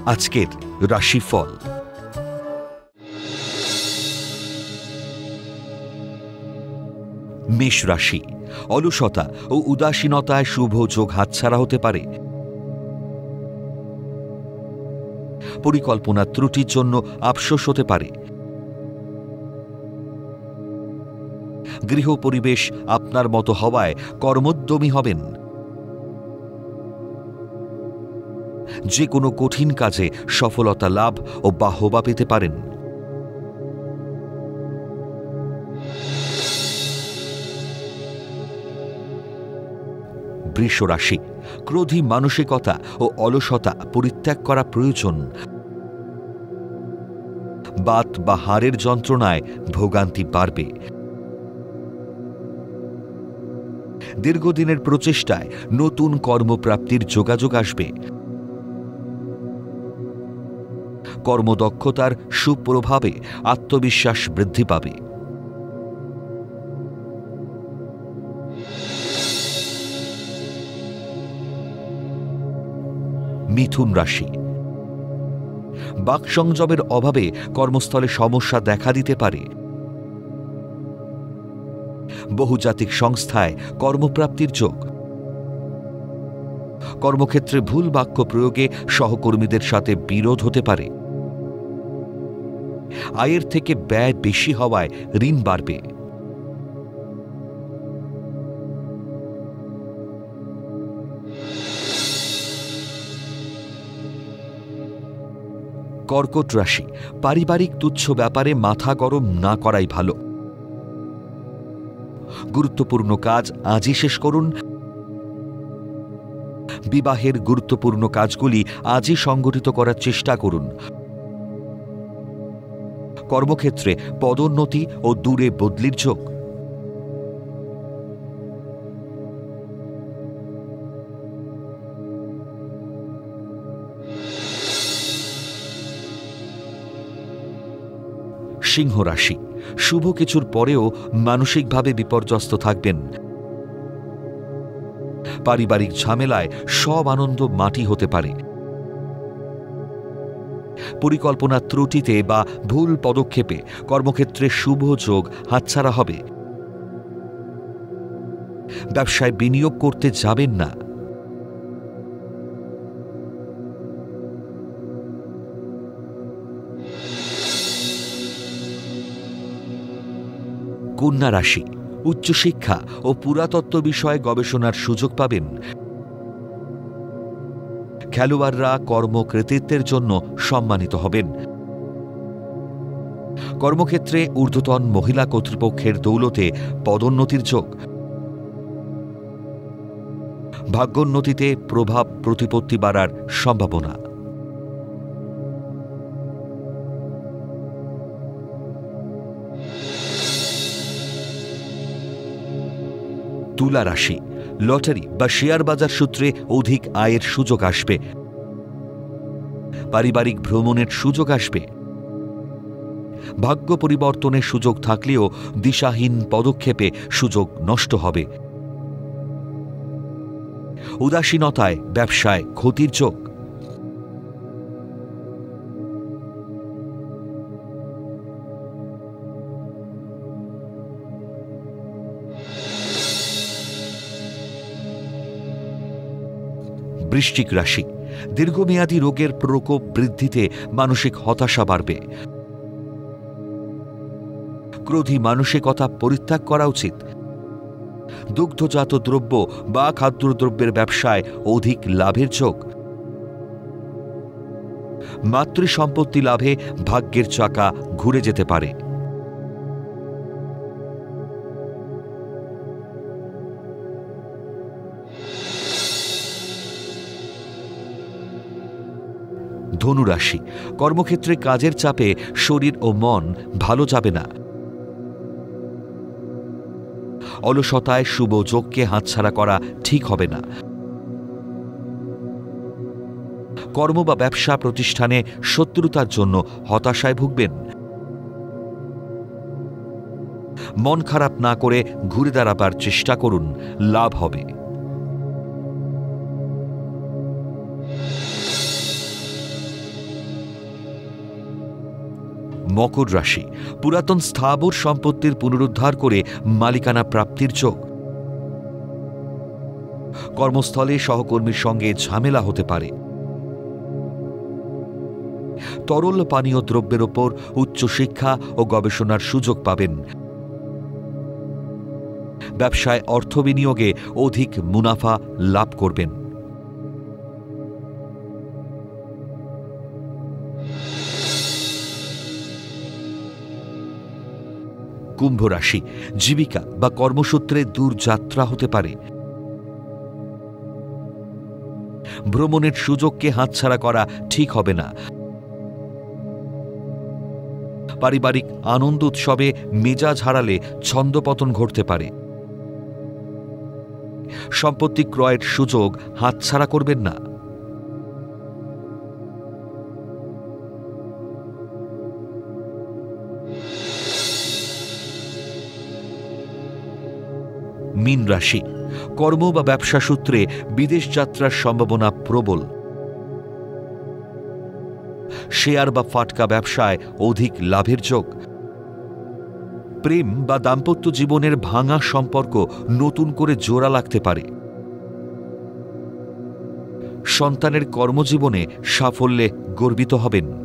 আজকের রাশিফল। মেষ রাশি, অলসতা ও উদাসীনতায় শুভ যোগ হাতছাড়া হতে পারে। পরিকল্পনা ত্রুটির জন্য আফসোস হতে পারে। গৃহ পরিবেশ আপনার মতো হওয়ায় কর্মোদ্যমী হবেন। যে কোনো কঠিন কাজে সফলতা লাভ ও বাহবা পেতে পারেন। বৃষ রাশি, ক্রোধী মানসিকতা ও অলসতা পরিত্যাগ করা প্রয়োজন। বাত বা হাড়ের যন্ত্রণায় ভোগান্তি বাড়বে। দীর্ঘদিনের প্রচেষ্টায় নতুন কর্মপ্রাপ্তির যোগাযোগ আসবে। কর্মদক্ষতার সুপ্রভাবে আত্মবিশ্বাস বৃদ্ধি পাবে। মিথুন রাশি, বাকসংযমের অভাবে কর্মস্থলে সমস্যা দেখা দিতে পারে। বহুজাতিক সংস্থায় কর্মপ্রাপ্তির যোগ। কর্মক্ষেত্রে ভুল বাক্য প্রয়োগে সহকর্মীদের সাথে বিরোধ হতে পারে। আয়ের থেকে ব্যয় বেশি হওয়ায় ঋণ বাড়বে। কর্কট রাশি, পারিবারিক তুচ্ছ ব্যাপারে মাথা গরম না করাই ভালো। গুরুত্বপূর্ণ কাজ আজই শেষ করুন। বিবাহের গুরুত্বপূর্ণ কাজগুলি আজই সংগঠিত করার চেষ্টা করুন। কর্মক্ষেত্রে পদোন্নতি ও দূরে বদলির যোগ। সিংহ রাশি, শুভ কিছুর পরেও মানসিকভাবে বিপর্যস্ত থাকবেন। পারিবারিক ঝামেলায় সব আনন্দ মাটি হতে পারে। পরিকল্পনা ত্রুটিতে বা ভুল পদক্ষেপে কর্মক্ষেত্রে শুভ যোগ হাতছাড়া হবে। ব্যবসায় বিনিয়োগ করতে যাবেন না। কন্যা রাশি, উচ্চশিক্ষা ও পুরাতত্ত্ব বিষয়ে গবেষণার সুযোগ পাবেন। খেলোয়াড়রা কর্মকৃতিত্বের জন্য সম্মানিত হবেন। কর্মক্ষেত্রে ঊর্ধ্বতন মহিলা কর্তৃপক্ষের দৌলতে পদোন্নতির যোগ। ভাগ্যোন্নতিতে প্রভাব প্রতিপত্তি বাড়ার সম্ভাবনা। তুলা রাশি, লটারি বা শেয়ার বাজার সূত্রে অধিক আয়ের সুযোগ আসবে। পারিবারিক ভ্রমণের সুযোগ আসবে। ভাগ্য পরিবর্তনের সুযোগ থাকলেও দিশাহীন পদক্ষেপে সুযোগ নষ্ট হবে। উদাসীনতায় ব্যবসায় ক্ষতির যোগ। বৃশ্চিক রাশি, দীর্ঘমেয়াদী রোগের প্রকোপ বৃদ্ধিতে মানসিক হতাশা বাড়বে। ক্রোধী মানসিকতা পরিত্যাগ করা উচিত। দুগ্ধজাত দ্রব্য বা খাদ্যদ্রব্যের ব্যবসায় অধিক লাভের যোগ। মাতৃসম্পত্তি লাভে ভাগ্যের চাকা ঘুরে যেতে পারে। ধনুরাশি, কর্মক্ষেত্রে কাজের চাপে শরীর ও মন ভালো যাবে না। অলসতায় শুভ যোগকে হাতছাড়া করা ঠিক হবে না। কর্ম বা ব্যবসা প্রতিষ্ঠানে শত্রুতার জন্য হতাশায় ভুগবেন। মন খারাপ না করে ঘুরে দাঁড়াবার চেষ্টা করুন, লাভ হবে। মকর রাশি, পুরাতন স্থাবর সম্পত্তির পুনরুদ্ধার করে মালিকানা প্রাপ্তির যোগ। কর্মস্থলে সহকর্মীর সঙ্গে ঝামেলা হতে পারে। তরল পানীয় দ্রব্যের ওপর উচ্চশিক্ষা ও গবেষণার সুযোগ পাবেন। ব্যবসায় অর্থ বিনিয়োগে অধিক মুনাফা লাভ করবেন। কুম্ভ রাশি, জীবিকা বা কর্মসূত্রে দূর যাত্রা হতে পারে। ভ্রমণের সুযোগকে হাতছাড়া করা ঠিক হবে না। পারিবারিক আনন্দ উৎসবে মেজাজ হারালে ছন্দপতন ঘটতে পারে। সম্পত্তি ক্রয়ের সুযোগ হাতছাড়া করবেন না। মীন রাশি, কর্ম বা ব্যবসা সূত্রে বিদেশ যাত্রার সম্ভাবনা প্রবল। শেয়ার বা ফাটকা ব্যবসায় অধিক লাভের যোগ। প্রেম বা দাম্পত্য জীবনের ভাঙা সম্পর্ক নতুন করে জোড়া লাগতে পারে। সন্তানের কর্মজীবনে সাফল্যে গর্বিত হবেন।